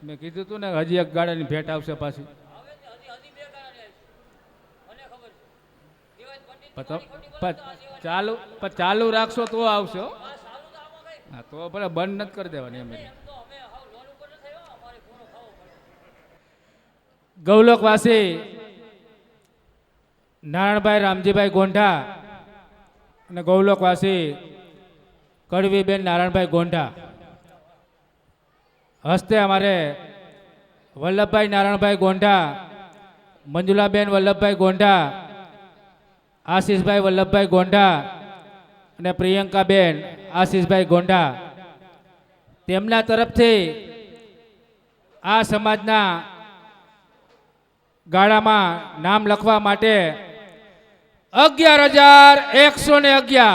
મેં કીધું તું ને હજી એક ગાડાની ભેટ આવશે પાછી. ચાલુ રાખશો તો આવશે હો. હા તો ભલે બંધ નથી કરી દેવાની અમે. ગૌલોકવાસી નારાયણભાઈ રામજીભાઈ ગોંઢા અને ગૌલોકવાસી કડવીબેન નારાયણભાઈ ગોંઢા હસ્તે અમારે વલ્લભભાઈ નારાયણભાઈ ગોંઢા, મંજુલાબેન વલ્લભભાઈ ગોંઢા, આશીષભાઈ વલ્લભભાઈ ગોંઢા અને પ્રિયંકાબેન આશીષભાઈ ગોંઢા તેમના તરફથી આ સમાજના ગાળામાં નામ લખવા માટે 11,111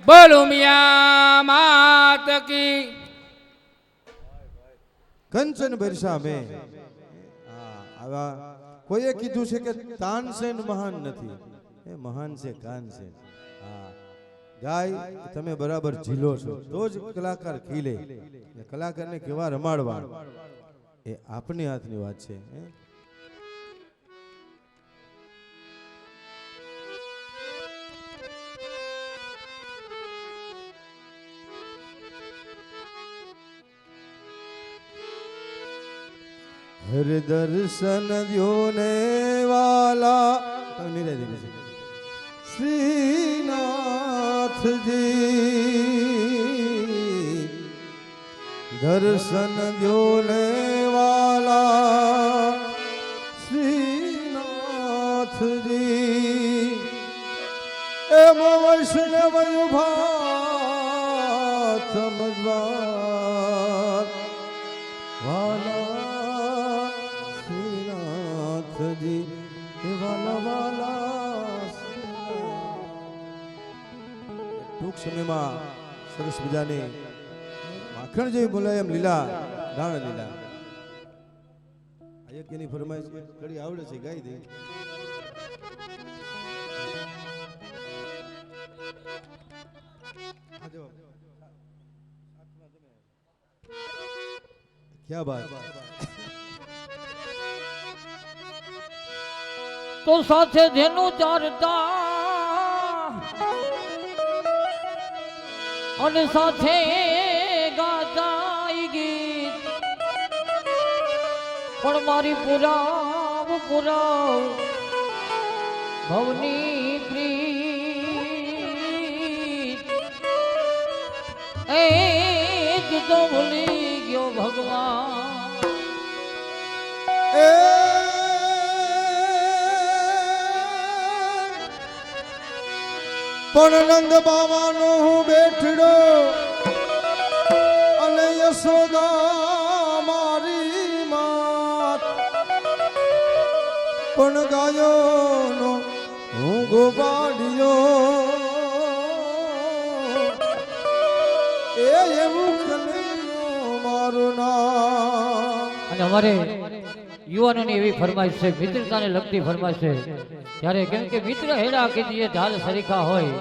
બોલ ઉમિયા માત કી. કંચન બરસા મેં આવા કોઈએ કીધું છે કે તાનસેન મહાન નથી, એ મહાન છે કાનસેન. હા ગાય તમે બરાબર ઝીલો છો તો જ કલાકાર ખીલે. કલાકારને કેવા રમાડવા એ આપની હાથની વાત છે. હર દર્શન દ્યોને વાલા શ્રીનાથજી, દર્શન દ્યોને વાલા શ્રીનાથજી, એમ વૈષ્ણવ ભાત સમજવા વાલા શ્રીનાથજી, વાલા વાલા. ટૂંક સમયમાં સરસ મજાની માખણ જેવી બોલાય એમ લીલા રાણ લીલા એક એની ફરમાઈશ ઘડી આવડે છે ગાઈ દે. ક્યાં બાત. તો સાથે જેનું ચારતા અને સાથે ગાતા ગીત, પણ મારી પુરાવ ભવની પ્રીત એ જ તો ભૂલી ગયો ભગવાન. પણ નંદ બાવાનો હું બેઠડો અને યશોદા મારી માત, પણ ગાયોનો હું ગોપાળિયો એ એવું કનૈયો મારું નામ. અને અમારે યુવાનોની એવી ફરમાઈશ છે, મિત્રતાને લગતી ફરમાઈશ છે. ત્યારે કેમ કે મિત્ર હેડા કીધીએ ઢાલ સરીખા હોય,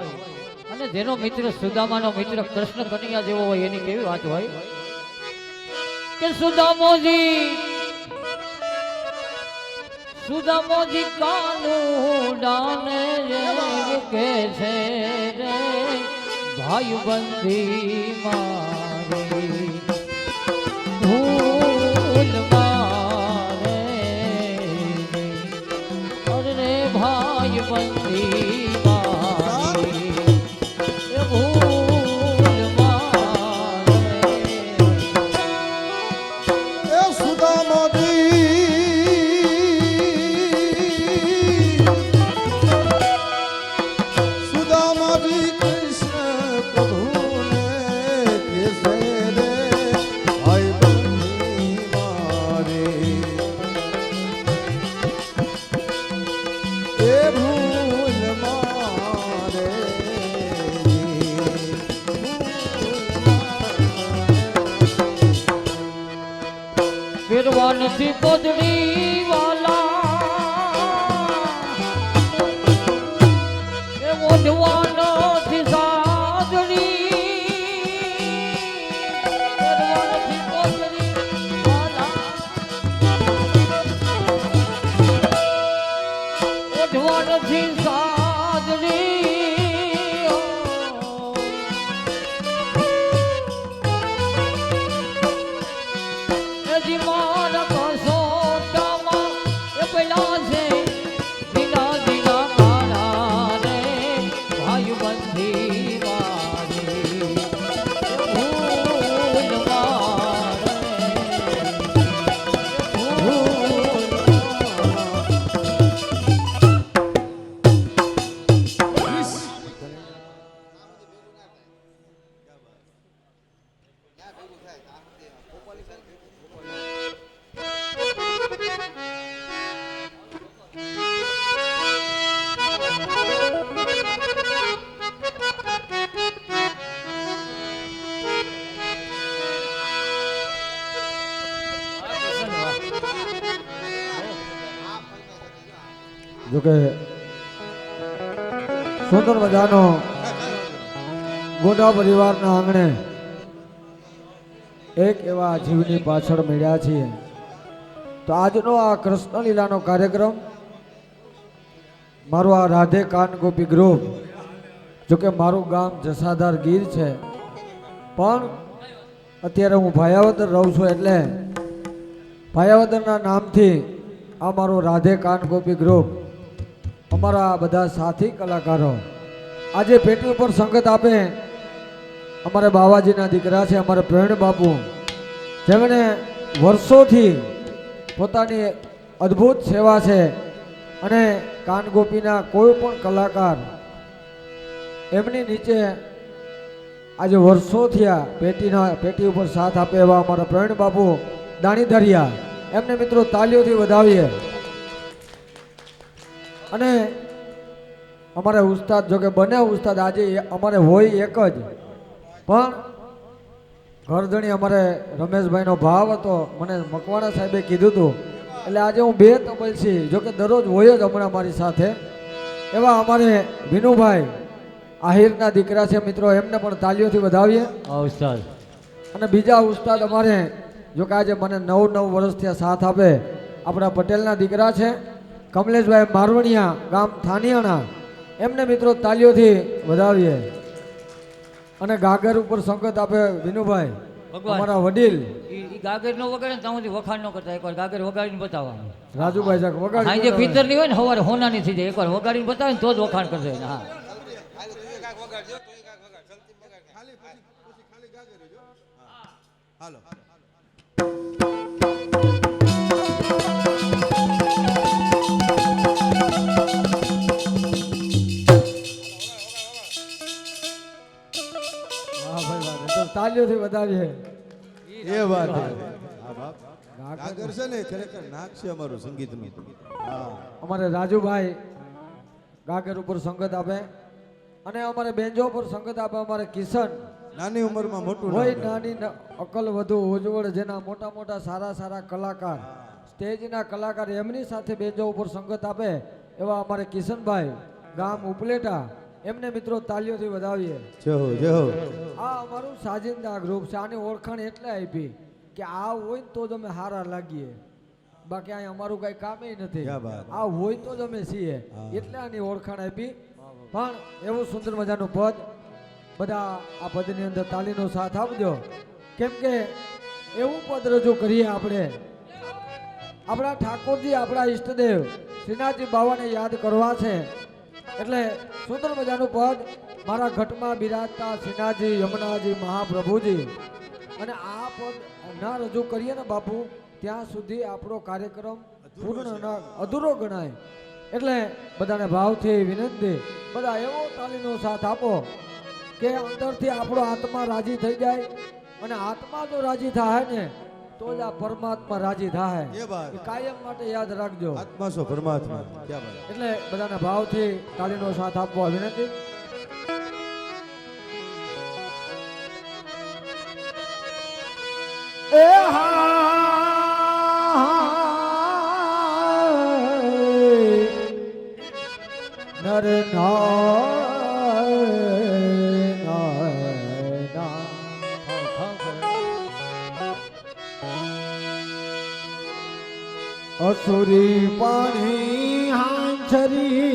અને જેનો મિત્ર સુદામાનો મિત્ર કૃષ્ણ કનૈયા જેવો હોય એની કેવી વાત હોય કે સુદામોજી કાનું ડાને રે કે છે રે ભાઈ બંધી મારી ભૂલ મારે અરે ભાઈ બંધી નથી પોદડી વાલા એ મોઢવાનો થી સાદડી પોદડી વાલા જોકે સુંદર મજાનો ગોંડા પરિવારના આંગણે એક એવા જીવની પાછળ મળ્યા છીએ. તો આજનો આ કૃષ્ણ લીલાનો કાર્યક્રમ મારું આ રાધે કાન ગોપી ગ્રુપ, જોકે મારું ગામ જસાધાર ગીર છે, પણ અત્યારે હું ભાયાવદર રહું છું, એટલે ભાયાવદરના નામથી આ મારું રાધે કાન ગોપી ગ્રુપ, અમારા બધા સાથી કલાકારો આજે પેટી ઉપર સંગત આપે. અમારે બાવાજીના દીકરા છે, અમારે પ્રવીણ બાપુ, જેમણે વર્ષોથી પોતાની અદ્ભુત સેવા છે અને કાનગોપીના કોઈ પણ કલાકાર એમની નીચે આજે વર્ષો થયા પેટી ઉપર સાથ આપે એવા અમારા પ્રવીણ બાપુ દાણીધરિયા, એમને મિત્રો તાલીઓથી વધાવીએ. અને અમારે ઉસ્તાદ, જોકે બંને ઉસ્તાદ આજે અમારે હોય એક જ, પણ ઘરધણી અમારે રમેશભાઈનો ભાવ હતો, મને મકવાણા સાહેબે કીધું હતું, એટલે આજે હું બે તબલસી, જોકે દરરોજ હોય જ હમણાં મારી સાથે, એવા અમારે વિનુભાઈ આહિરના દીકરા છે મિત્રો, એમને પણ તાલીઓથી વધાવીએ. ઉસ્તાદ અને બીજા ઉસ્તાદ અમારે, જોકે આજે મને 9 વર્ષથી સાથ આપે, આપણા પટેલના દીકરા છે કમલેશભાઈ મારવણિયા, ગામ થાનિયાણા, એમને મિત્રો તાલીઓથી વધાવીએ. અને ગાગર ઉપર સંગત આપે વિનુભાઈ, ભગવાન. અમારા વડીલ ઈ ગાગર નો વગાડે ને ત્યાં સુધી વખાણ ન કરતા, એકવાર ગાગર વગાડીને બતાવવાનું. રાજુભાઈ જાક હા, જે વગાડી પિત્તરની હોય ને સવારે હોનાની થઈ જાય, એકવાર વગાડીને બતાવે ને તો જ વખાણ કરશે. હા, હાલો. હા ભાઈ વાત, તો તાલીઓથી વધાવીએ. એ વાત છે. હા બાપ, ગાગર છે ને ખરેખર નાક છે અમારું સંગીતનું. હા, અમારે રાજુભાઈ ગાગર ઉપર સંગત આપે, અને અમારે બેન્જો પર સંગત આપે અમારે કિશન, નાની ઉંમરમાં મોટું હોય નામ. નાની અકલ વધુ ઉજ્જવળ, જેના મોટા મોટા સારા કલાકાર, સ્ટેજના કલાકાર, એમની સાથે બેન્જો ઉપર સંગત આપે એવા અમારે કિશનભાઈ, ગામ ઉપલેટા, એમને મિત્રો તાલીઓથી વધાવીએ. જય હો, જય હો. આ અમારું સાજિંદા ગ્રુપ છે. આની ઓળખાણ એટલે આપી કે આ હોય ને તો જ અમે હારા લાગીએ, બાકી અહીં અમારું કઈ કામે નથી. ક્યા બાત. આ હોય તો જ અમે છીએ, એટલે આની ઓળખાણ આપી. પણ એવું સુંદર મજાનું પદ, બધા આ પદની અંદર તાલીનો સાથ આપજો, કેમ કે એવું પદ રજૂ કરીએ આપણે, આપણા ઠાકોરજી, આપણા ઈષ્ટદેવ શ્રીનાથજી બાવાને યાદ કરવા છે, એટલે સુંદર મજાનું પદ મારા ઘટમાં બિરાજતા શ્રીનાથજી, યમુનાજી, મહાપ્રભુજી. અને આ પદ ના રજૂ કરીએ ને બાપુ, ત્યાં સુધી આપણો કાર્યક્રમ પૂર્ણ ન અધૂરો ગણાય. એટલે બધાને ભાવથી વિનંતી, બધા એવો તાલીનો સાથ આપો કે અંદરથી આપણો આત્મા રાજી થઈ જાય, અને આત્મા જો રાજી થાય ને તો જ આ પરમાત્મા રાજી થાય. એ વાત. એ કાયમ માટે યાદ રાખજો. આત્મા સો પરમાત્મા. ક્યાં બાત. એટલે બધાના ભાવથી તાલીનો સાથ આપવા વિનંતી. એ નર અસુરી પાણી હાંછરી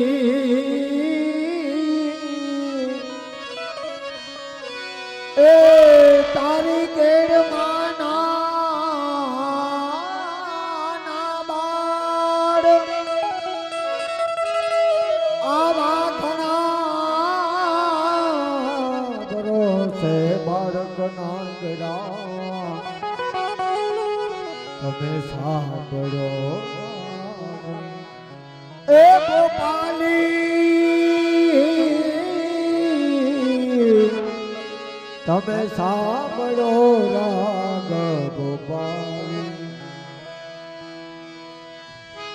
એ તારી કેડમાં ના બાળ આવા ઘણા ભરોસે બાળક નાગરા તમે સાંભળો એ ગોપાલી, તમે સાંભળો રાગ ગોપાલી.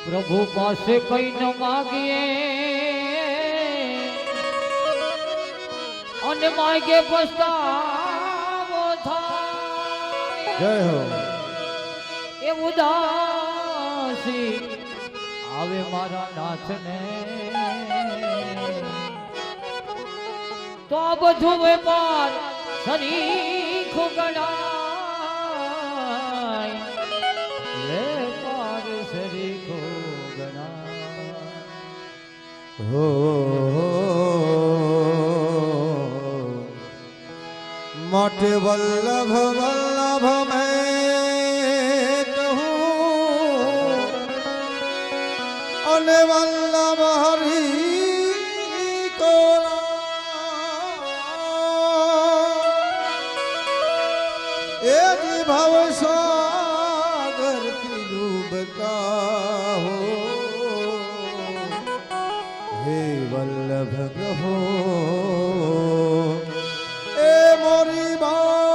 પ્રભુ પાસે કઈ ન માગીએ અને માગે પસ્તાવો થાય, જય હો. એ ઉદાસી આવે મારા નાથને તો આ બધું વેપાર સરીખું ગણાય વેપાર સરીખું ગણાય હો માટે વલ્લભ વલ્લભ મેં કહું અને વલ્લભ હરી કો એ જ ભવ સાગર થી ડૂબતા હો હે વલ્લભ કહો એ મોરી બાઈ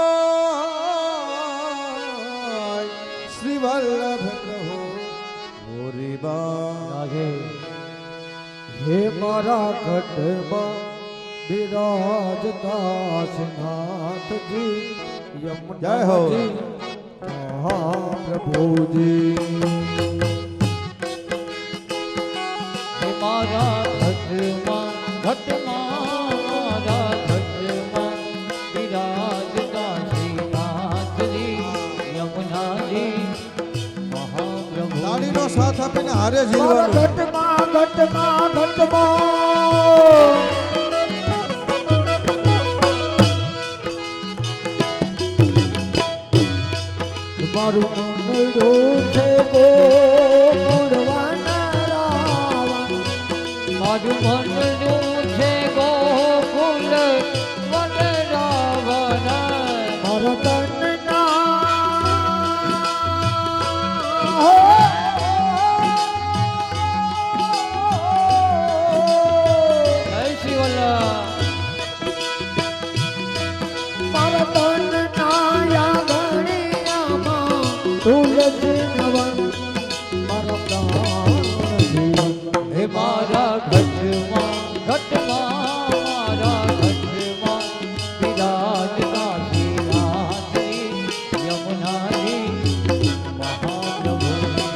શ્રી વલ્લભ કહો મોરી બાઈ હે મારા ઘટમાં બિરાજતા નાથજી જય હો. મહાપ્રભુજી હે મારા ઘટમાં મારા ઘટમાં બિરાજતા શ્રીનાથજી યમુનાજી મહાપ્રભુ તાળીનો સાથ આપીને હારે મારા જીવવાનું. ઘટમાં મારું મંગળું છે ગોકુળવાના રાવણ. મારું મનનું છે ગોકુલ વન રાવણ મારા તનના જય શ્રી વલ્લભ મારા તનના યાગણિયામાં તુલસી નવન મારા પ્રાણ હે મારા ઘટમાં મારા ઘટમાં બિરાજતા શ્રીનાથજી યમુનાજી મહાપ્રભુજી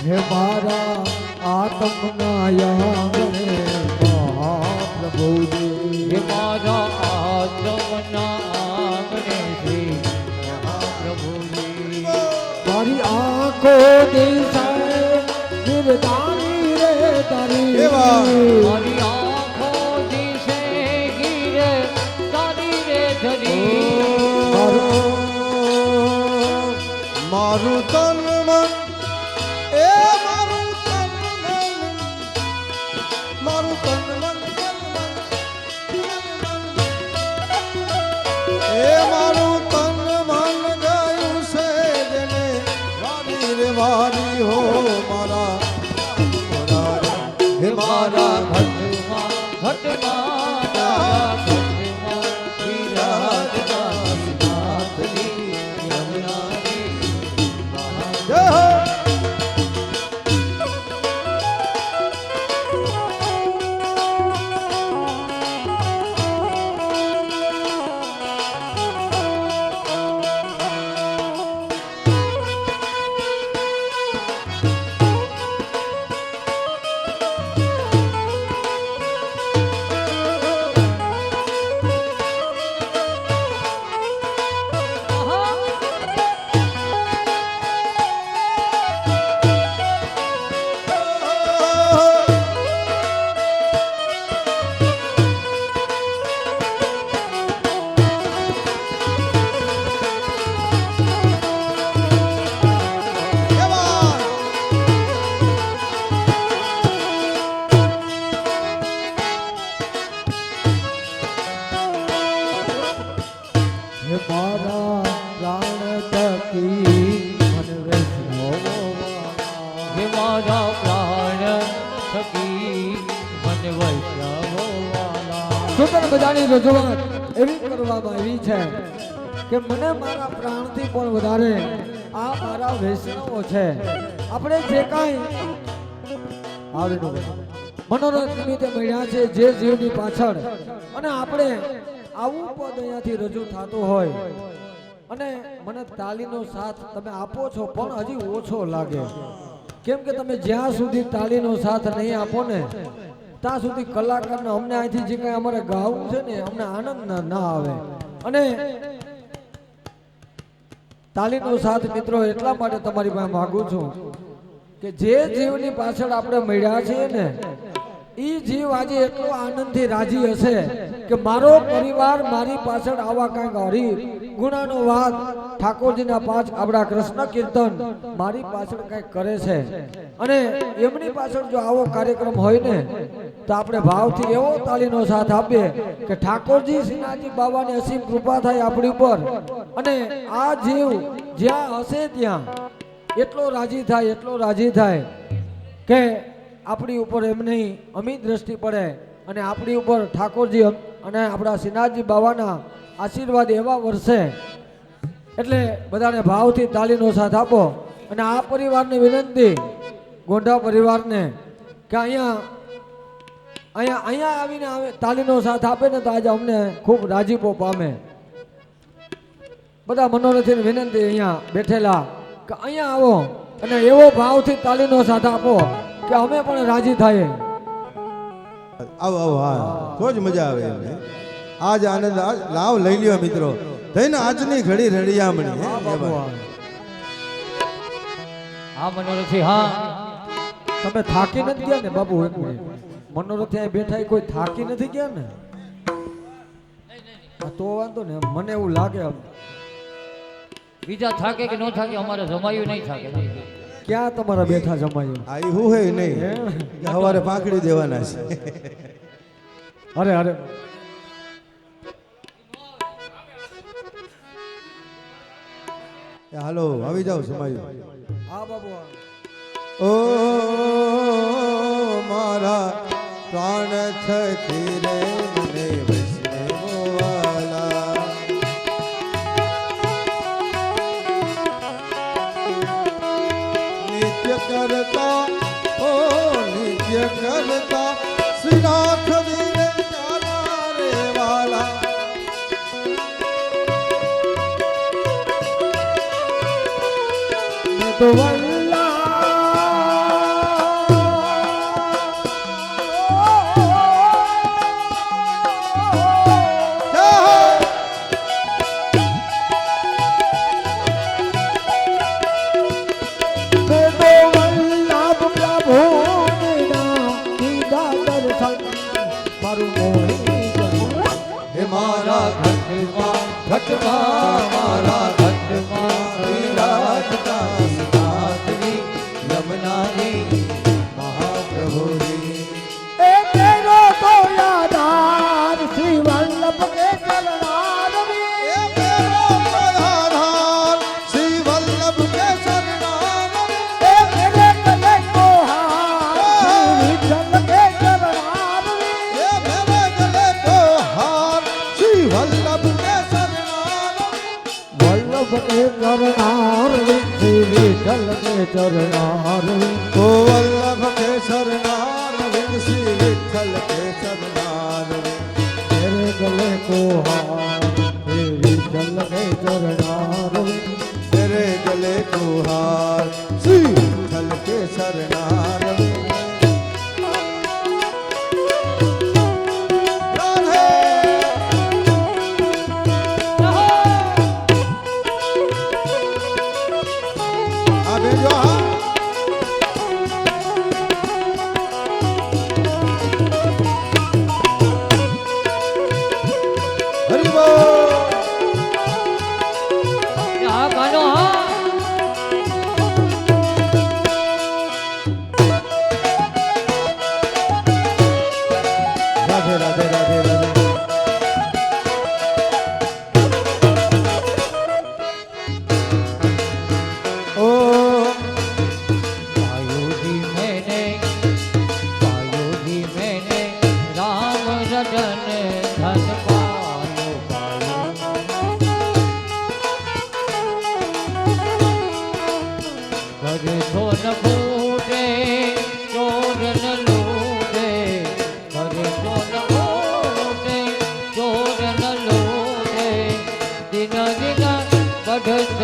હે મારા આત્મના યાગણે મહાપ્રભુજી હે મારા આત્મના આંગણે શ્રી મહાપ્રભુજી મારી આંખો દિશાએ ગિરધારી રે તારી એવા. મારી આંખો દિશે ગીરે તારી રે ધરી મારું તન મન એ મારું તન મન મારું તન મન એ મારું તન મન ગયું છે જેને વારી રે વારી હો મારા હે મારા મારા ઘટમાં તારા ઘટમાં બિરાજતા શ્રીનાથજી યમુનાજી જય હો. હે મારા પ્રાણ તકી મને વૈષ્ણવ હે મારા પ્રાણ થકી મને વૈષ્ણવવાલા. સુંદર મજાની રજૂઆત એવી કરવામાં આવી છે કે મને મારા પ્રાણથી પણ વધારે આ મારા વૈષ્ણવો છે. આપણે જે કાંઈ આવેલું મનોરંજન નિમિત્તે મળ્યા છે જે જીવની પાછળ, અને આપણે આવું પદ અહીંયાથી રજૂ થતું હોય અને મને તાલીનો સાથ તમે આપો છો પણ હજી ઓછો લાગે. કેમ કે તમે જ્યાં સુધી તાલીનો સાથ નહીં આપો ને ત્યાં સુધી કલાકારને અમને અહીંથી જે કાંઈ અમારે ગાવું છે ને અમને આનંદ ના આવે. અને તાલીનો સાથ મિત્રો એટલા માટે તમારી પાસે માંગુ છું કે જે જીવની પાછળ આપણે મળ્યા છીએ ને એ જીવ આજે એટલો આનંદથી રાજી હશે કે મારો પરિવાર મારી પાછળ આવા કાંઈક હરી ગુણાનો વાત ઠાકોરજીના 5 આપણા કૃષ્ણ કીર્તન મારી પાછળ કાંઈક કરે છે. અને એમની પાછળ જો આવો કાર્યક્રમ હોય ને તો આપણે ભાવથી એવો તાલીનો સાથ આપીએ કે ઠાકોરજી શ્રીનાથજી બાબાની અસીમ કૃપા થાય આપણી ઉપર, અને આ જીવ જ્યાં હશે ત્યાં એટલો રાજી થાય કે આપણી ઉપર એમની અમી દ્રષ્ટિ પડે અને આપણી ઉપર ઠાકોરજી અને આપણા શ્રીનાથજી બાબાના આશીર્વાદ એવા વરસે. એટલે બધાને ભાવથી તાલીનો સાથ આપો. અને આ પરિવારને વિનંતી, ગોંઢા પરિવારને, કે અહીંયા આવીને તાલીનો સાથ આપે ને તો આજે અમને ખૂબ રાજીપો પામે. બધા મનોરથીને વિનંતી અહીંયા બેઠેલા કે અહીંયા આવો અને એવો ભાવથી તાલીનો સાથ આપો કે અમે પણ રાજી થાય. આવો આવો, હા, તો જ મજા આવે એમને. આજ આનંદ લાવ લઈ લ્યો મિત્રો, થઈને આજની ઘડી રળિયામણી. હા બાબુ, હા મનોરથી, હા તમે થાકી નથી ગયા ને બાબુ? એક મિનિટ, મનોરથી અહીં બેઠા કોઈ થાકી નથી ગયા ને? તો વાંધો ને, મને એવું લાગે. બીજા થાકે કે ન થાકે, અમારે જમાયું નહીં થાકે. ક્યાં તમારા બેઠા જમાયું? આ ઈ હું હે નહીં, સવારે પાંખડી દેવાના છે. અરે અરે હાલો આવી જાઓ સમાયું. હા બાબુ, ઓ મારા પ્રાણ થકી રે મને વૈષ્ણવવાલા, નિત્ય કરતા ઓ નિત્ય કરતા શ્રીનાથ વીરે તારા રે વાલા, તો વલ્લા મારા ઘટમાં મારા ઘટમાં વિરાજતા શ્રીનાથની યમુનાની મહાપ્રભુની, એ તેરો તો યાદાર શ્રી વલ્લભ કે ચરણારવિંદ, એ મેરો આધાર શ્રી વલ્લભ કે શરણારવિંદ, એ મેરે ગલે કો હાર શ્રી વિઠ્ઠલ કે ચરણારવિંદ, એ મેરે ગલે કો હાર શ્રી વલ્લભ કે શરણારવિંદ, વલ્લભ કે ચરણારવિંદ શ્રી વિઠ્ઠલ કે ચરણારવિંદ, ઓ વલ્લભ કે શરણારવિંદ શ્રી વિઠ્ઠલ કે શરણારવિંદ, मेरे गले को हार श्री विठ्ठल के चरणारविंद, तेरे गले को हार श्री विठ्ठल के शरणारविंद, राधे आ बेजो हा हरि बोल। હા ગાનો, હા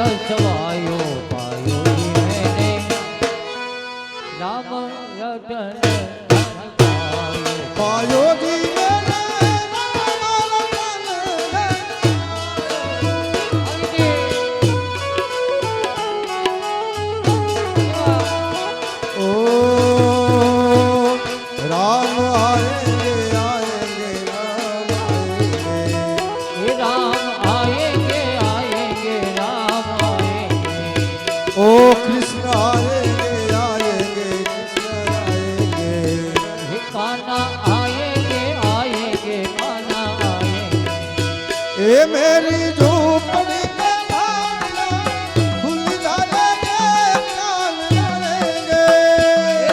સવાયો પાયો જી મેને રામ રતન પાયો જી મેને ओ राम आएंगे आएंगे राम आएंगे राम आएंगे राम आएंगे ओ कृष्ण आएंगे आएंगे कृष्ण आएंगे हे कान्हा आएंगे आएंगे कान्हा आएंगे ए मेरी झोपड़ी के भागना खुल जाएंगे कान जाएंगे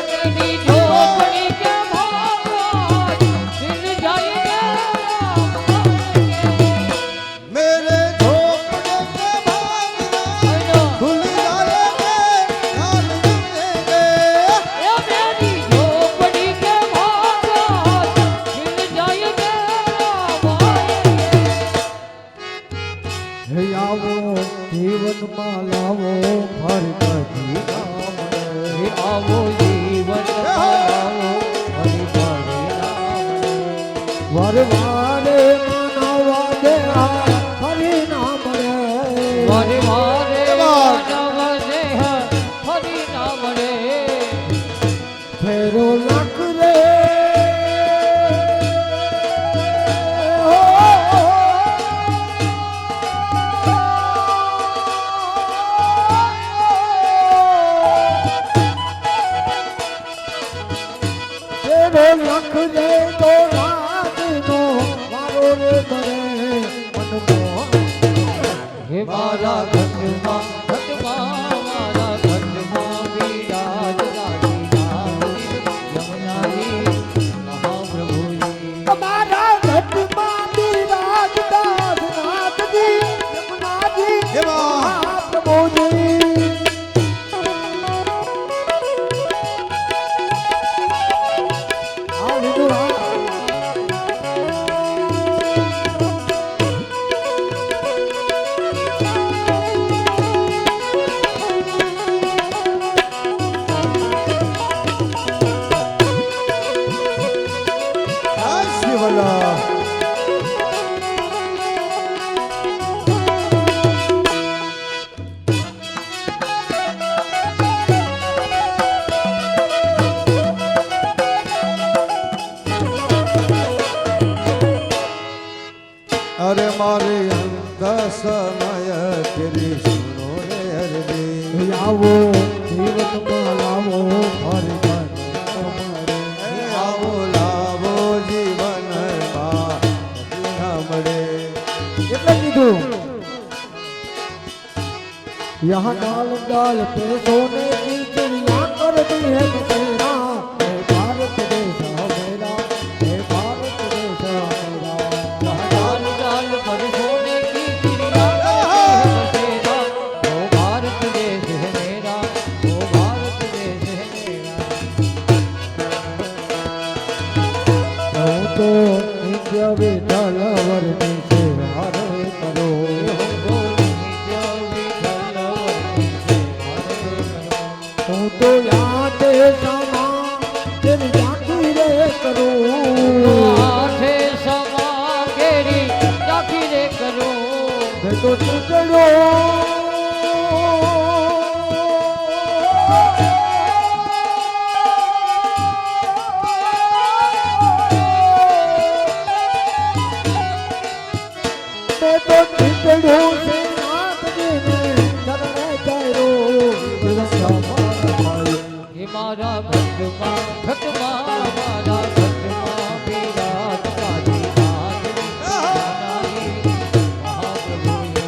तेरी झोपड़ी के भाग खिल जाएंगे मेरे झोपड़े के भागना खुल जाएंगे कान जाएंगे ये मेरी झोपड़ी के भाग खिल जाएंगे राम आएंगे હે આવો જીવનમાં લાવો ફરી કદી ના મળે हे आवो जीवन आવો ફરી ફરી નામ વરવારે મનાવા દે આ ફરી ના મળે વારે વારે માનવ દેહ ફરી ના મળે ફેરો લખ રે ફેરો લખ રે તો રાતનો મારો રે કરે મનમોહન હે મારા ઘટમાં મારા ઘટમાં વિરાજતાની નામની યમુનાજી મહાપ્રભુજી તમારા ઘટમાં બિરાજતા નાથજી યમુનાજી મહાપ્રભુજી આ વિદુરા जय श्री वल्लभ अरे मारे अंत समय तेरी सुनो रे अरबी આવો જીવનમાં લાવો ફરી તમારે आओ लाभो जीवन हमरे એટલે કીધું यहाँ डाल डाल पे सोने की चिड़िया कर दी है तेरा हे भारत देश मेरा हे भारत देश मेरा डाल डाल पर सोने की चिड़िया करती है बसेरा वो भारत देश है मेरा वो भारत देश है मेरा હું તો નિત્ય વિઠ્ઠલ વરની સેવા રે કરો હું તો યાદ સમા તેની ઝાંખી રે કરું આઠે સમા કેરી ચાખી રે કરો मैं तो टुकड़ो मैं तो टुकड़ो से नाथ जी ने चरण चारो हे मारा घटमा घटमा मारा घटमा विराजतानी नाथनी महाप्रभुजी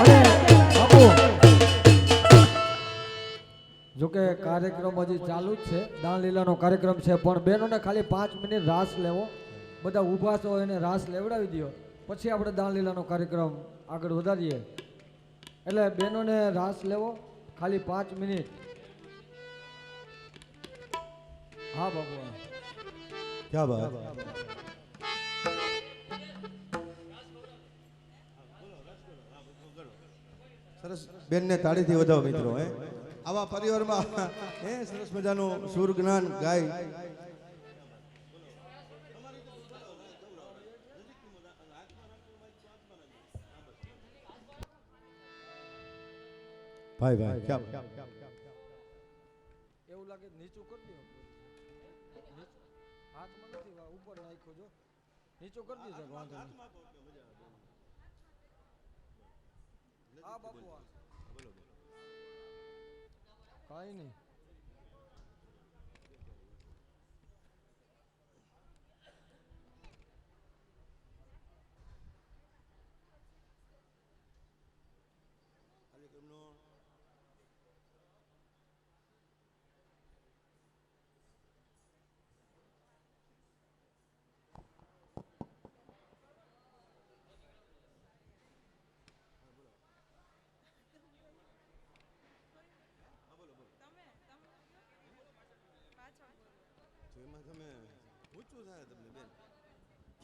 અને બાપુ જોકે કાર્યક્રમ હજી ચાલુ જ છે, દાન લીલાનો કાર્યક્રમ છે, પણ બહેનોને ખાલી 5 મિનિટ રાસ લેવો, બધા ઊભા છો એને રાસ લેવડાવી દો, પછી આપણે દાન લીલાનો કાર્યક્રમ આગળ વધારીએ. એટલે બહેનોને રાસ લેવો ખાલી 5 મિનિટ. હા બાપુ, ક્યાં બાત. સરસ, બેનને તાળીથી વધાવો મિત્રો. હે આવા પરિવારમાં હે સરસ મજાનું સુર જ્ઞાન ગાય. ભાઈ ભાઈ ક્યાં એવું લાગે નીચું કરી દો, હાથમાં નથી ઉપર નાખ્યો, જો નીચું કરી દીધો વાંધો નહીં. હા બાપુ, કાંઈ નહીં.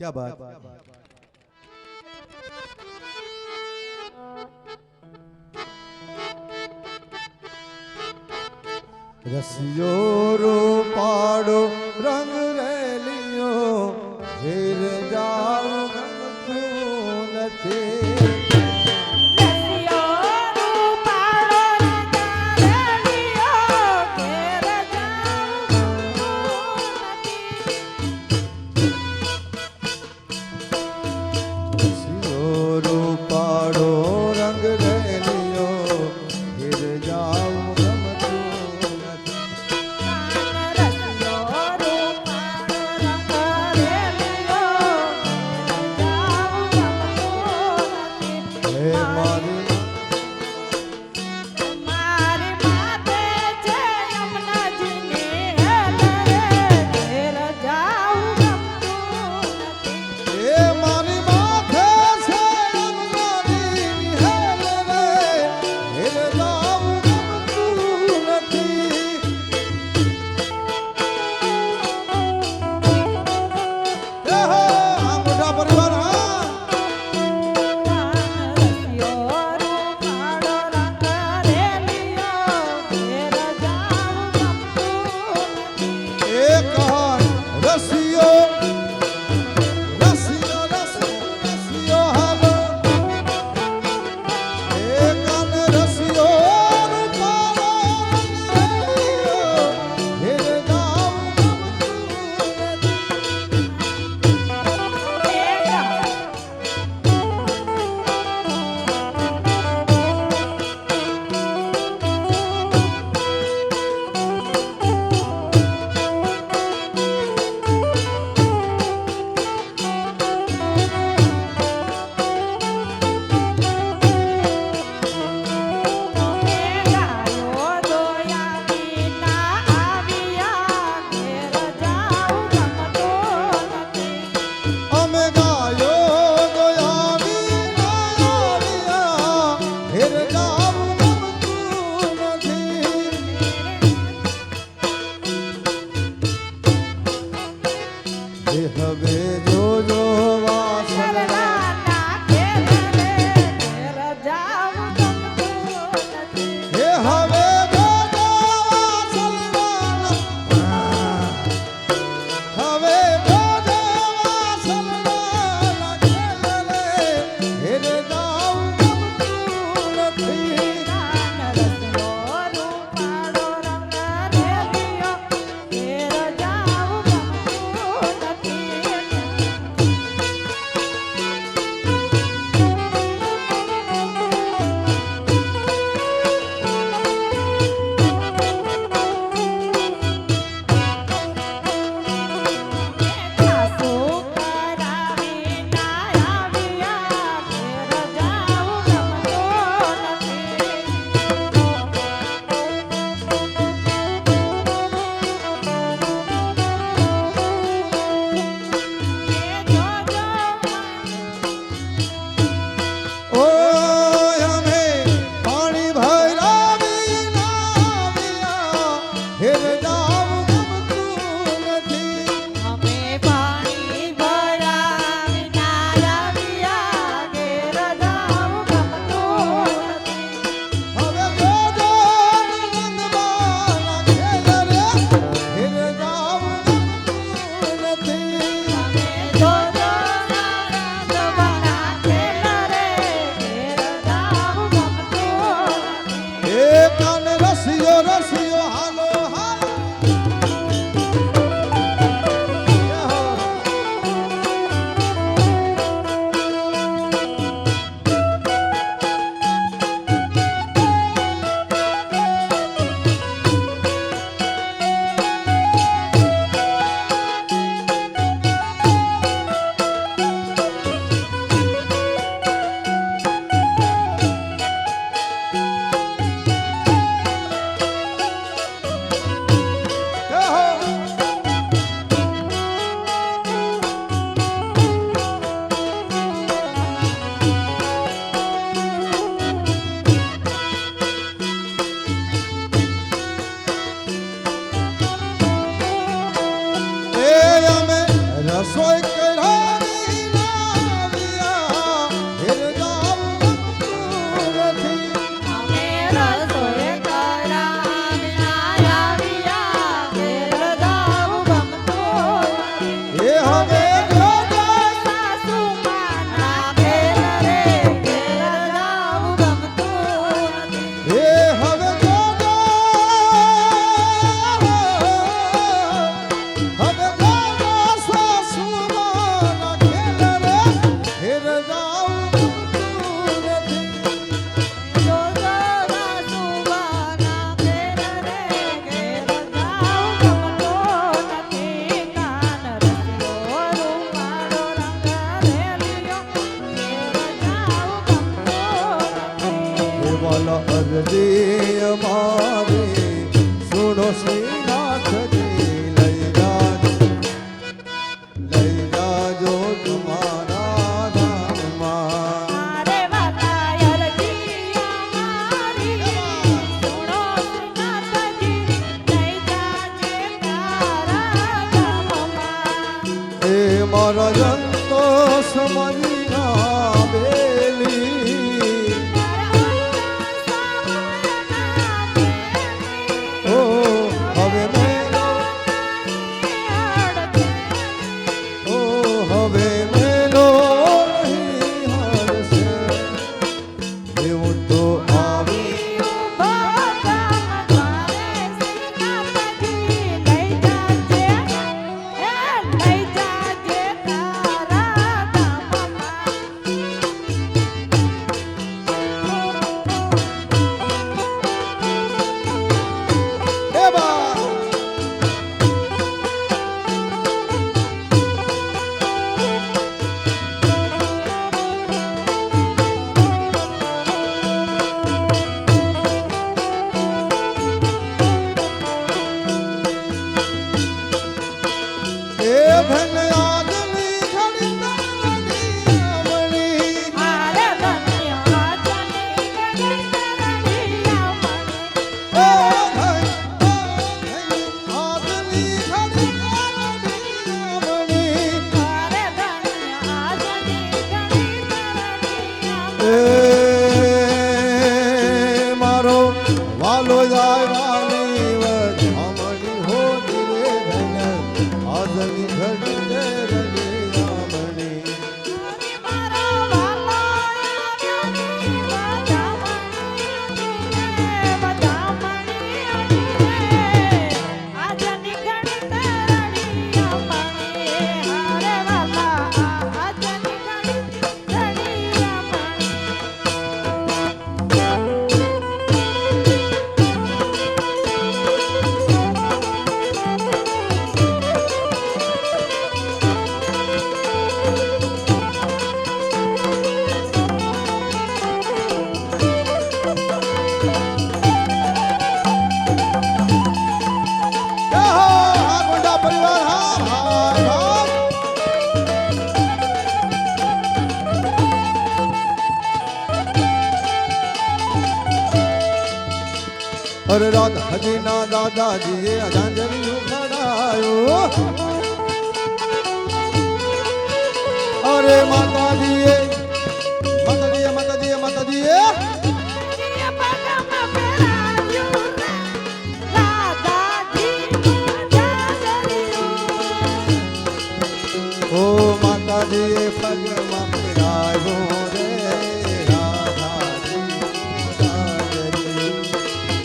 ક્યાં બાત. રસિયો રૂપા પાડો રંગ રેલિયો હેર જાવ ગમતું નથી ધન આજની ઘડી તારણી આમણી. હારે ધન્ય આજની ઘડી તારણી આમણી. ઓ ધન આજની ઘડી તારણી આમણી. હારે ધન્ય આજની ઘડી તારણી આમણી. એ મારો વાલો જાય વાની વધામણી હોતી રે ધન આજની ઘડી તારણી આમણી. હરી મારો વાલો આવ્યો ને વધામણી આજની ઘડી તારણી આમણી. હારે વાલા આજની ઘડી તારણી આમણી. જય હો આ ગોંડા પરિવાર હા ભાઈ ભાઈ. અરે રાધાજી ના દાદાજીએ અજાંજલિયું ખડાયું. અરે માતાજીએ માતાજીએ માતાજીએ માતાજીએ પગમાં પહેરાવ્યું રે રાધાજીનું જાજરિયું. ઓ માતાજીએ પગમાં પહેરાવ્યું રે રાધાજીનું જાજરિયું.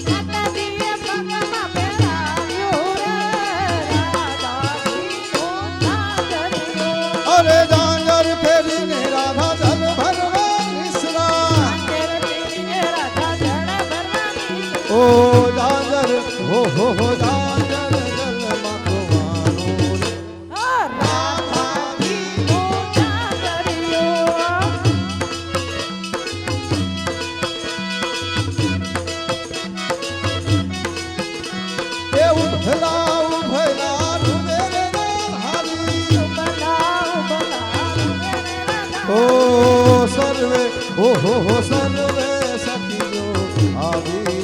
માતાજીએ પગમાં પહેરાવ્યું રે રાધાજીનું જાજરિયું. અરે જાંજર ફેરીને રાધા જલ ભરવા નિસરા. અંતર પીને રાધા જળ ભરવાની. ઓ જાંજર હો જાંજર જલમાં ખોવાનું રે. રાધાજીનું જાજરિયું. એ ઉભલા ઉભલા રૂવે રે હારી. ઓ સર્વે હો સર્વે સખીઓ આવી.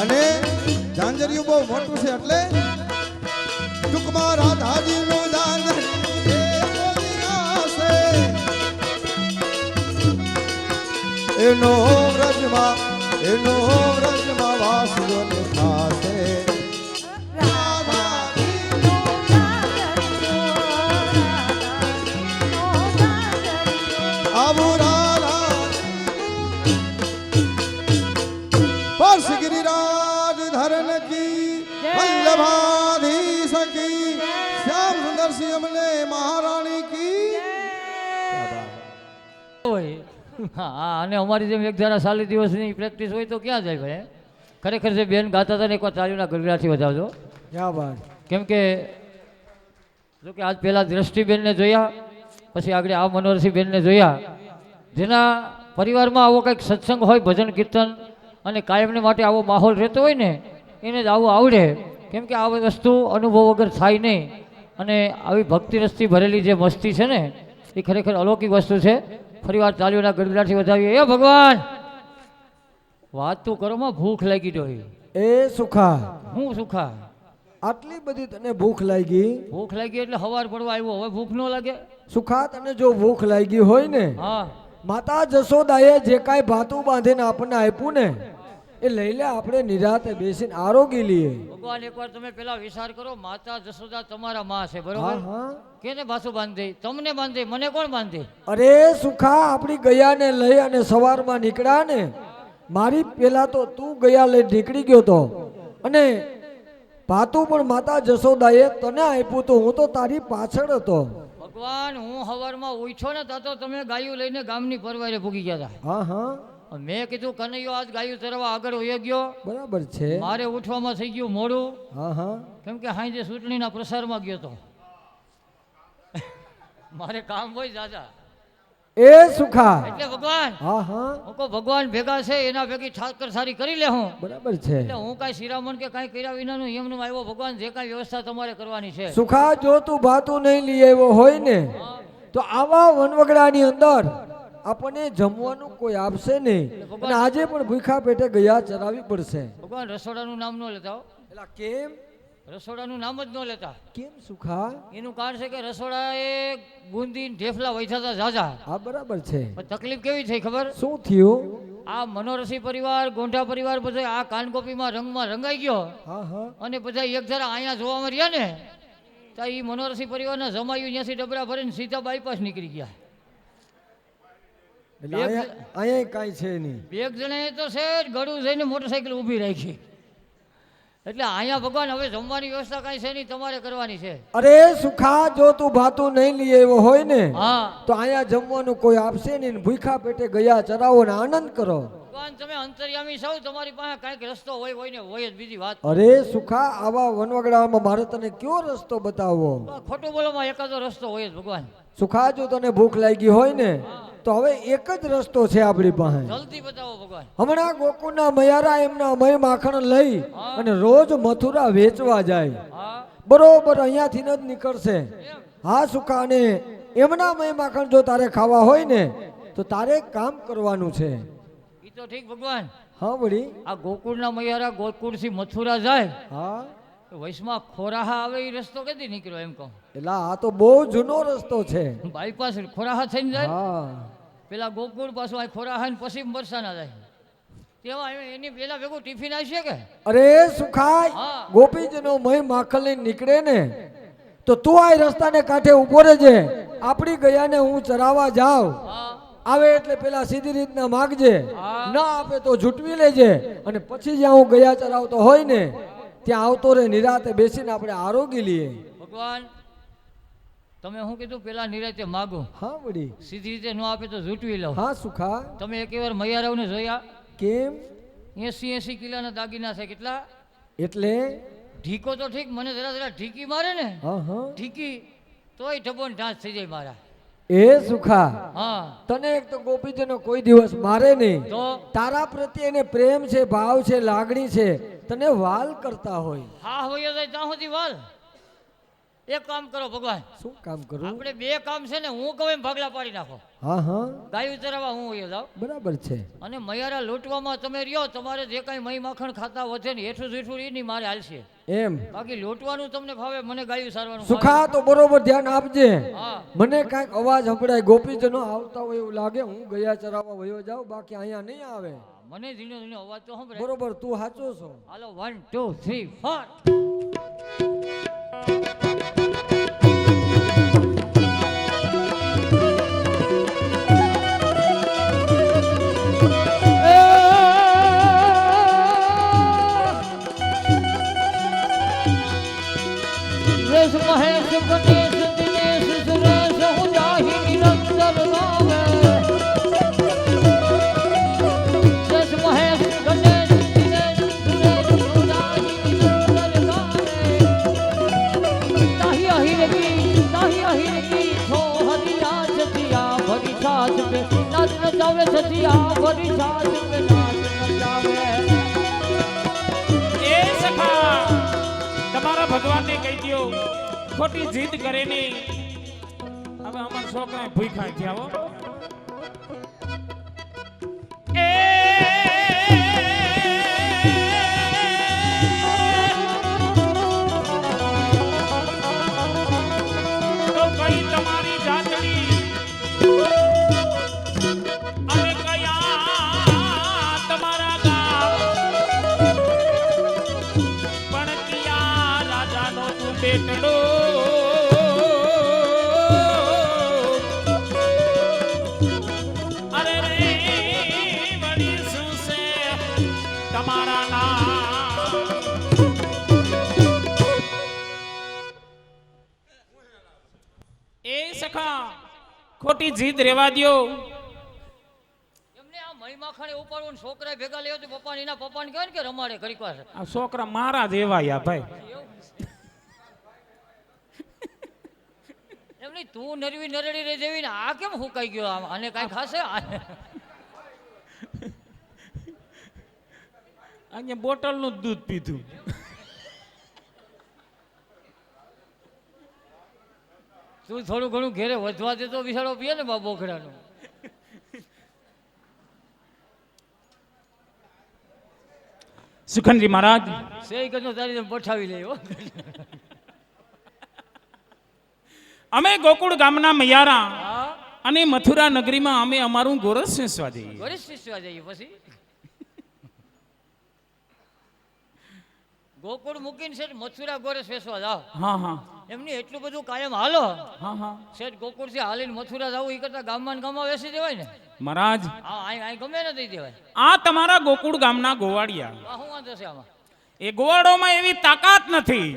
અને ઝાંઝરિયું બહુ મોટું છે એટલે ટૂંકમાં રાધાજીનું ઝાંઝરિયું જે બોલ્યા છે એનો વ્રજમાં વાસજો ને થાશે. આવું રાધા સ્પર્શ ગિરિરાજ ધરન કી વલ્લભાધીશ કી શ્યામ સુંદર સિંહ અમને મહારાણી કી. હોય હા અને અમારી જેમ એક ધારા સાલી દિવસની પ્રેક્ટિસ હોય તો ક્યાં જાય ભાઈ? ખરેખર જે બેન ગાતા હતા ને એકવાર તાળીઓના ગરગડાથી વધાવજો. ક્યાં વાત. કેમ કે જો કે આજ પહેલાં દ્રષ્ટિબેનને જોયા, પછી આગળ આ મનોહરસિંહબેનને જોયા, જેના પરિવારમાં આવો કંઈક સત્સંગ હોય, ભજન કીર્તન અને કાયમને માટે આવો માહોલ રહેતો હોય ને એને જ આવું આવડે. કેમ કે આ વસ્તુ અનુભવ વગર થાય નહીં. અને આવી ભક્તિ રસથી ભરેલી જે મસ્તી છે ને એ ખરેખર અલૌકિક વસ્તુ છે. ફરીવાર તાળીઓના ગડગડાથી વધાવીએ. એ ભગવાન વાત તું કરોમાં ભૂખ લાગી જોઈ. એ સુખા, હું સુખા આટલી બધી તને ભૂખ લાગી. ભૂખ લાગી એટલે હવાર પડવા આવ્યો, હવે ભૂખ ન લાગે? સુખા, તને જો ભૂખ લાગી હોય ને, હા માતા જશોદાએ જે કાંઈ ભાતું બાંધીને આપણને આપ્યું ને એ લઈ લે, આપણે નિરાતે બેસીને આરોગી લઈએ. ભગવાન એકવાર તમે પેલા વિચાર કરો, માતા જશોદા તમારા માં છે હા બરોબર? હા. કેને બાસુ બાંધી? તમને બાંધી, મને કોણ બાંધી? અરે સુખા, આપણી ગયાને લઈ અને સવારમાં નીકળ્યા ને, મારી પેલા તો તું ગયા લઈ નીકળી ગયો તો, અને ભાતું પણ માતા જશોદાએ તને આપ્યું તો હું તો તારી પાછળ હતો. ભગવાન હું હવારમાં ઉઠ્યો ને તો તમે ગાયું લઈને ગામની પરવારે ભૂગી ગયા હતા. હા હા, મેં કીધું કનૈયો આજ ગાયું ચરવા આગળ વયો ગયો, બરાબર છે. મારે ઉઠવામાં થઈ ગયું મોડું. હા હા, કેમ કે હાંજે ચૂંટણીના પ્રસારમાં ગયો તો મારે કામ હોય દાદા. એ સુખા એટલે ભગવાન હા હા હું કહું ભગવાન ભેગા છે એના ભેગી ઠાકર સારી કરી લે હું બરાબર છે એટલે હું કાંઈ શિરામણ કે કાંઈ કર્યા વિનાનું એમનું આવ્યો ભગવાન જે કાંઈ વ્યવસ્થા તમારે કરવાની છે સુખા જો તું ભાતું નહીં લઈ આવ્યો હોય ને તો આવા વનવગડાની અંદર આપણને જમવાનું કોઈ આપશે નહીં અને આજે પણ ભૂખા પેટે ગયા ચરાવી પડશે ભગવાન રસોડાનું નામ ન લેતા હો. એલા કેમ રસોડાનું નામ જ ન લેતા કેમ સુખા એનું કારણ છે કે રસોડા એ બુંદી ને ઢેફલા વૈથા હતા ઝાઝા હા બરાબર છે પણ તકલીફ કેવી થઈ ખબર શું થયું આ મનોરસી પરિવાર ગોંઠા પરિવાર બધો આ કાનકોપીમાં રંગમાં રંગાઈ ગયો હા હા અને બધા એક જરા અહીંયા જોવામાં રહ્યા ને તો એ મનોરસી પરિવારના જમાયું ત્યાંથી ડબરા ભરીને સીધા બાયપાસ નીકળી ગયા એટલે અહીંયા કાંઈ છે નહીં બે જણે તો છે જ ગળું જઈને મોટરસાઇકલ ઊભી રાખી એટલે અહીંયા ભગવાન હવે જમવાની વ્યવસ્થા કાંઈ છે નહીં તમારે કરવાની છે અરે સુખા જો તું ભાતું નહીં લઈ આવ્યો હોય ને હા તો અહીંયા જમવાનું કોઈ આપશે નહીં ને ભૂખા પેટે ગયા ચરાવો ને આનંદ કરો ભગવાન તમે અંતર્યામી સૌ તમારી પાસે કાંઈક રસ્તો હોય ને હોય જ બીજી વાત અરે સુખા આવા વનવગડામાં મારે તને કયો રસ્તો બતાવવો ખોટું બોલોમાં એકાદો રસ્તો હોય જ ભગવાન સુખા જો તને ભૂખ લાગી હોય ને તો હવે એક જ રસ્તો છે આપણી પાસે જલ્દી બતાવો ભગવાન હમણાં ગોકુળના મયારા એમના મય માખણ લઈ અને રોજ મથુરા વેચવા જાય હા બરોબર અહીંયાથી જ નીકળશે હા સુખા અને એમના મય માખણ જો તારે ખાવા હોય ને તો તારે એક કામ કરવાનું છે એ તો ઠીક ભગવાન હા વળી આ ગોકુળના મૈયારા ગોકુળથી મથુરા જાય હા તો વૈશમાં ખોરાહા આવે એ રસ્તો કેથી નીકળ્યો એમ કહું એટલે આ તો બહુ જૂનો રસ્તો છે બાયપાસ ખોરાહા થઈને જાય હા પેલા ગોકુળ પાછું આ ખોરાહા ને પછી બરસાના જાય તેમાં એની પેલા ભેગું ટિફિન આવશે કે અરે સુખાય હા. ગોપીજીનો મય માખણ લઈને નીકળે ને તો તું આ રસ્તાને કાંઠે ઉભો રહેજે આપણી ગયાને હું ચરાવવા જાઉં હા આવે એટલે પેલા સીધી રીતના માગજે હા. ના આપે તો ઝૂંટવી લેજે અને પછી જ્યાં હું ગયા ચરાવતો હોય ને ત્યાં આવતો રે નિરાતે બેસીને આપણે આરોગી લઈએ ભગવાન તમે શું કીધું પેલા નિરાતે માગો હા વડી સીધી રીતે ન આપે તો ઝૂંટવી લો હા સુખા તમે એક વાર મૈયારાવને જોયા કેમ 80 કિલોના દાગીના છે કેટલા એટલે ઢીકો તો ઠીક મને જરા ઢીકી મારે ને હા હા ઢીકી તોય ઢબો ને ઢાંચ થઈ જાય મારા એ સુખા હા તને એક તો ગોપીજીનો કોઈ દિવસ મારે નહીં તો તારા પ્રત્યે એને પ્રેમ છે ભાવ છે લાગણી છે તને વાલ કરતા હોય હા હોય જાય ત્યાં સુધી વાલ એક કામ કરો ભગવાન શું કામ કરું આપણે બે કામ છે ને હું કહું એમ ભાગલા પાડી નાખો હા હા ગાયું ચરાવવા હું હોય જાવ બરાબર છે અને મૈયારા લૂંટવામાં તમે રહ્યો તમારે જે કાંઈ મહી માખણ ખાતા વધે ને હેઠું જૂઠું એ નહીં મારે હાલશે એમ બાકી લૂંટવાનું તમને ભાવે મને ગાયું સારવાનું સુખા તો બરોબર ધ્યાન આપજે હા મને કાંઈક અવાજ સંભળાય ગોપીજનો આવતા હોય એવું લાગે હું ગયા ચરાવવા વયો જાઉં બાકી અહીંયા નહીં આવે મને ધીનો ધીનો અવાજ તો સાંભળે બરોબર તું સાચો છો હાલો 1 2 3 4 મહેશ ગણેશ દિનેશ સુરેશ હું જાહી નિરંતર ગાવે જસ મહેશ ગણેશ દિનેશ સુરેશ હું જાહી નિરંતર ગાવે તાહી અહિર કી છો હરિયા છતિયા ભરી છાછ પે નાચ નચાવે છતિયા ભરી છાછ પે નાચ નચાવે એ સખા તમારા ભગવાનને કહી દો ખોટી જીદ કરે નહીં હવે અમારા છોકરા ભૂખ્યા થયા હો એ તો કઈ તમારી જાતડી અને કયા તમારા ગામ પણ કિયા રાજાનો તું બેટડો અરે રે વળી શું છે તમારા નામ એ સખા ખોટી જીદ રેવા દ્યો એમને આ મહી માખણે ઉપાડવું છોકરા ભેગા લેવો તો પપ્પા એના પપ્પાને કહેવાય ને કે રમાડે ઘડીક વાર આ છોકરા મારા જ એવા યા ભાઈ એમને નહીં, તું નરવી નરડી રહી જેવી ને આ કેમ હુકાઈ ગયો આમ? આને કાંઈ ખાશે? અહીંયા બોટલનું જ દૂધ પીધું. તું થોડું ઘણું ઘેરે વધવા દે તો બિચારો પીએ ને બા બોખડાનું. સુખનજી મહારાજ, સેઈ કરતો તારી જેમ પઠાવી લે હો. અમે ગોકુળ ગામના મૈયારા હા, અને મથુરા નગરીમાં અમે અમારું ગોરસ વેચવા જઈએ. ગોરસ શીશવા જઈએ પછી ગોકુળ મૂકીને શેઠ મથુરા ગોરસ વેચવા જાઓ. હા હા એમની એટલું બધું કાયમ હાલો. હા હા શેઠ ગોકુળથી હાલીને મથુરા જવું એ કરતા ગામમાં ને ગામમાં વેચી દેવાય ને. મહારાજ, હા, અહીં ગમે ને દઈ દેવાય. આ તમારા ગોકુળ ગામના ગોવાળિયા, આ શું વાંધો છે આમાં? એ ગોવાળોમાં એવી તાકાત નથી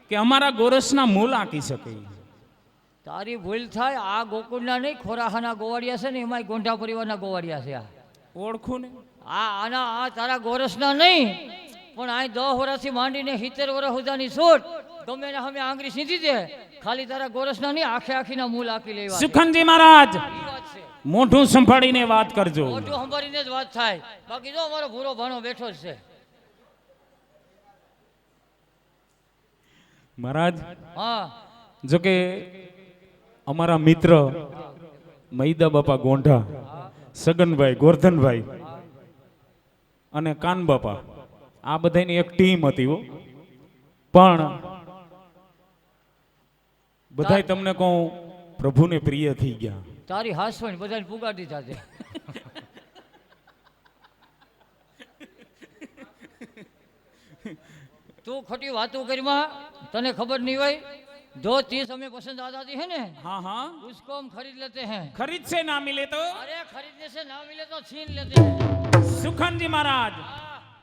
કે અમારા ગોરસના મૂળ આંકી શકે. તારી ભૂલ થાય. આ ગોકુળના નહીં, ખોરાહાના ગોવાળિયા છે ને, એમાંય ગોંઢા પરિવારના ગોવાળિયા છે. ઓળખું ને? આ તારા ગોરસના નહીં, પણ આ 10 વર્ષથી માંડીને 70 વર્ષ સુધાની છૂટ ગમે ને અમે આંગળી સીધી દે. ખાલી તારા ગોરસના નહીં, આખે આખીના મૂળ આંકી લેવા. સુખનજી મહારાજ, ઈ વાત છે. મોઢું સંભાળીને વાત કરજો. મોઢું સંભાળીને જ વાત થાય. બાકી જો અમારો ભૂરો ભાણો બેઠો જ છે. મહારાજ, હા, જોકે અમારા મિત્ર મૈદા બાપા ગોંઢા, સગનભાઈ, ગોરધનભાઈ અને કાન બાપા, આ બધાની એક ટીમ હતી હો. પણ બધાય તમને કહું પ્રભુને પ્રિય થઈ ગયા. તારી હાસવણ બધાને પુગાડી દીધા છે. તું ખોટી વાતો કરીમાં તને ખબર નહીં હોય. जो चीज हमें पसंद आ जाती है ना, हाँ हाँ, उसको हम खरीद लेते हैं. खरीद से ना मिले तो? अरे खरीदने से ना मिले तो छीन लेते हैं. સુખનજી મહારાજ,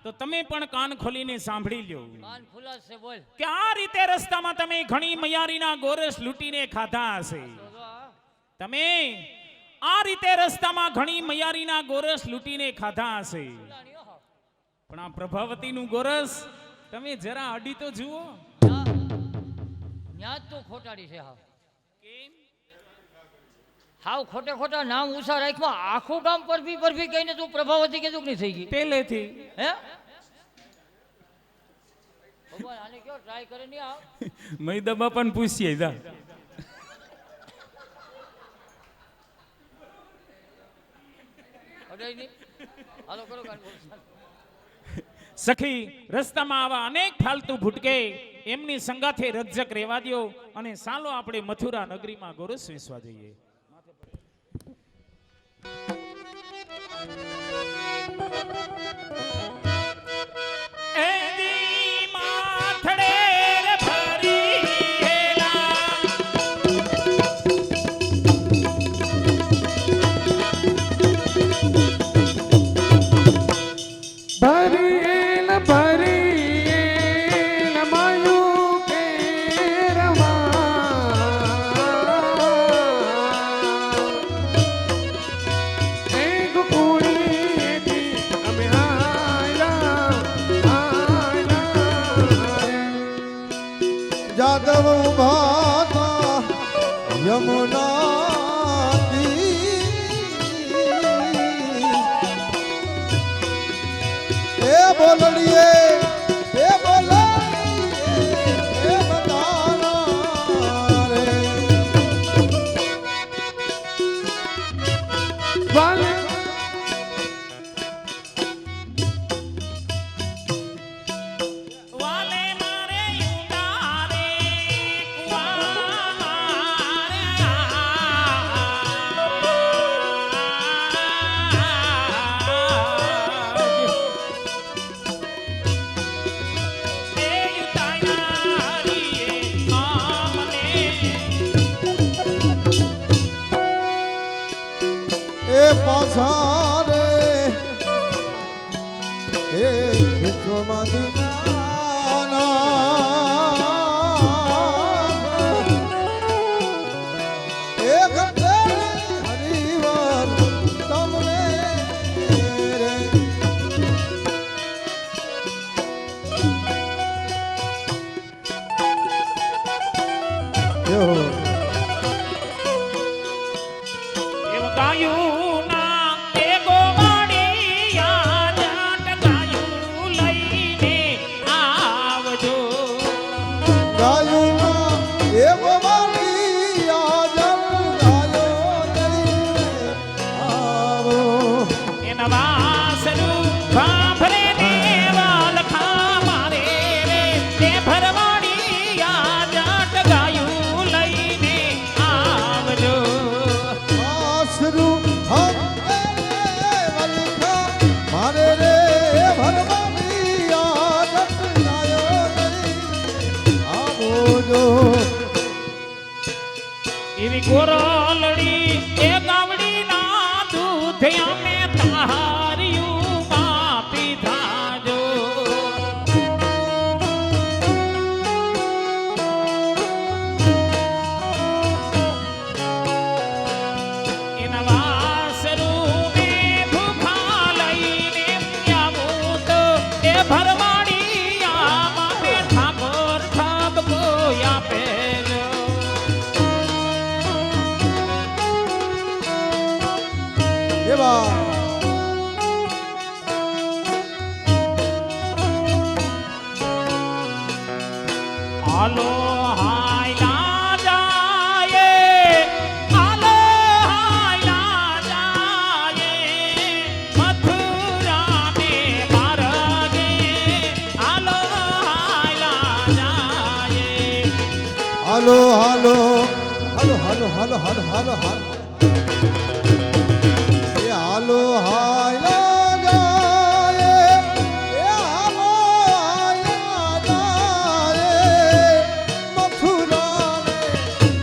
તો તમે પણ કાન ખોલીને સાંભળી લ્યો कान खुला से बोल. કે આ રીતે રસ્તામાં તમે ઘણી મયારીના ગોરસ લૂંટીને ખાધા હશે. તમે આ રીતે રસ્તામાં ઘણી મયારીના ગોરસ લૂંટીને ખાધા હશે, પણ આ પ્રભાવતીનું ગોરસ તમે જરા અડી તો જુઓ. ન્યા તો ખોટાડી છે. હાવ ખોટે ખોટા નામ ઉષા રાખમાં આખું ગામ પરભી કહીને તું પ્રભાવતી કે નહીં થઈ ગઈ પહેલેથી હે? ભગવાન આને કયો ટ્રાય કરે નહીં આવ. મૈદા બાપાને પૂછીએ જા. અડાઈ નહીં. હાલો કરો કાન બોલ. સખી, રસ્તામાં આવા અનેક ફાલતુ ભૂટકે એમની સંગાથે રજક રહેવા દ્યો અને સાલો આપણે મથુરા નગરીમાં ગોરસ વેચવા જઈએ. જાદવ ઉભા થા યમુના એ બોલડીએ એ બોલડીએ એ બતાના રે વાલે પાછારે એ વિશ્વમાંથી એક હરિવર તમને રે એવી ગોરલડી એ ગાવડીના દૂધ અમે તાહરિયું માં પીધા જો એના વાસરુને ભૂખા લઈને આવું તો એ ભરવાડિયા માટે ઠાકોર ઠાબકો આપે જો એવા હાલો હાયલા જાયે હાલો હાયલા જાયે મથુરાને માર્ગે હાલો હાયલા જાયે હાલો હાલો હાલો હાલો હાલો હાલો હાલો હાલો એ હાલો હાયલા જાય એ હાલો હાયલા જાય મથુરાને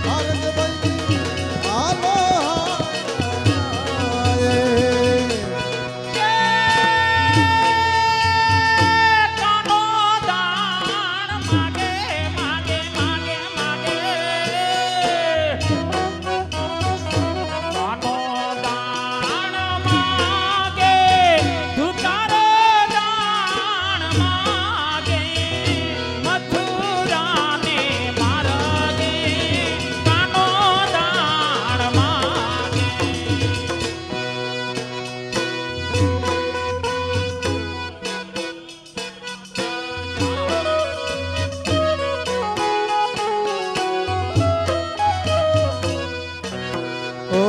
માર્ગે ભાઈ હાલો કાનો દાણ માગે માગે માગે માગે કાનો દાણ માગે દુકારે દાણ માગે મથુરાને માર્ગે કાનો દાણ માગે ઓ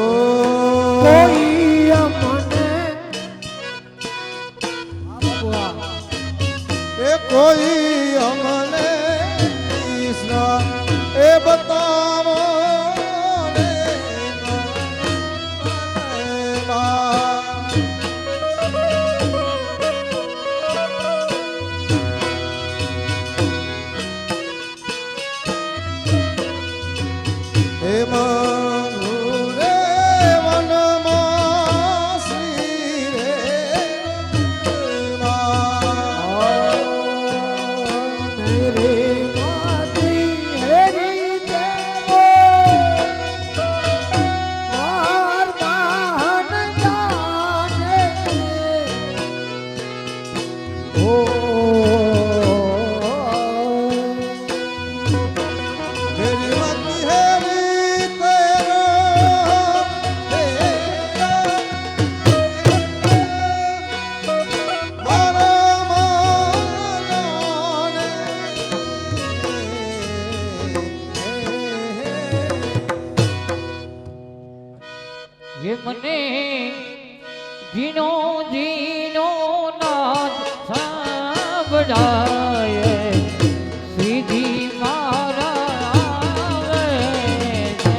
કોઈ અમને એ કોઈ અમને કૃષ્ણ એ બતાવો ને મનમાં. હે મધુરે વનમાં શ્રી રે મેરે માતી હેરી દેવો માર માન જાને ઓ मेरी मती हेरी तेरा मारा माने ये मने जीनो जीनो नाद सांभळाए सीधी मारा आवे છે.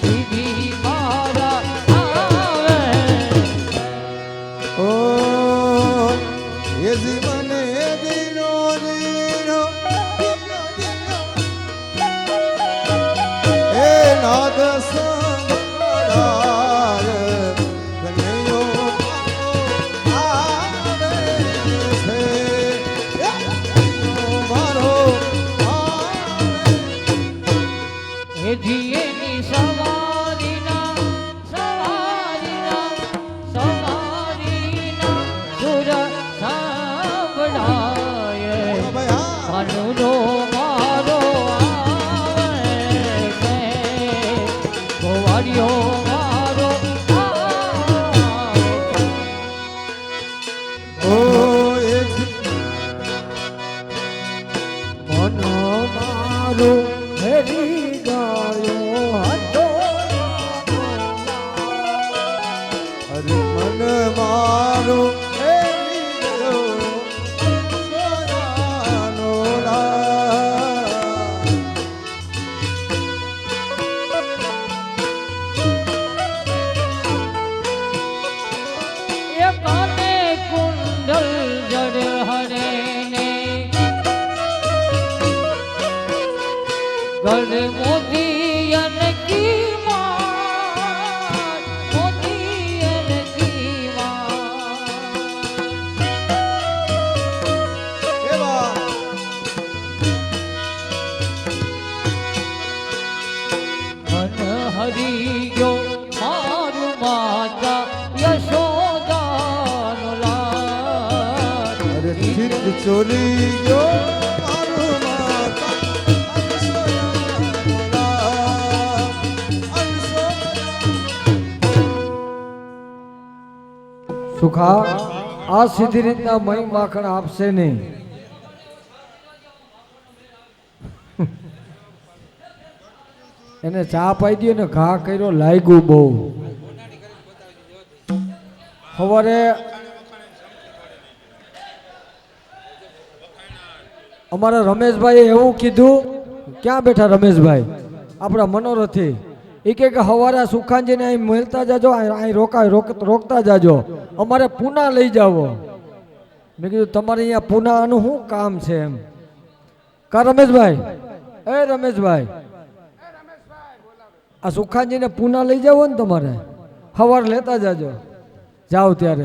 सीधी मारा आवे ओ ये जीवन ये दिनो दिनो ए नाद संगड़ाय कन्हैयो आवे છે मारो आवे એ જીએની સવારીના સવારીના સવારીના સુર સાંભળાય भैया કાનુડો મારો આવે છે ગોવાળિયો મારો આવે છે. ओ एक મન મારો હેરી ગયો હતો अरे मन मारो हेरी गयो सोनानो ला એ કાને કુંડલ જડ હરે ને ગઢ મોતી અને ભૂલી ગયો મારું માતા સુખા આ સીધી રીતના મહી માખણ આપશે નહીં. એને ચા પાઈ દો ને ઘા કર્યો લાગ્યું બહુ. સવારે અમારા રમેશભાઈએ એવું કીધું, ક્યાં બેઠા રમેશભાઈ આપણા મનોરથી, એ કે સવારે સુખાનજીને અહીં મળતા જાજો, અહીં રોકતા જાજો, અમારે પૂના લઈ જાવો. મેં કીધું તમારે અહીંયા પૂનાનું શું કામ છે એમ? કા રમેશભાઈ? એ રમેશભાઈ, આ સુખાનજીને પૂના લઈ જાવો ને તમારે, સવારે લેતા જાજો, જાઓ ત્યારે.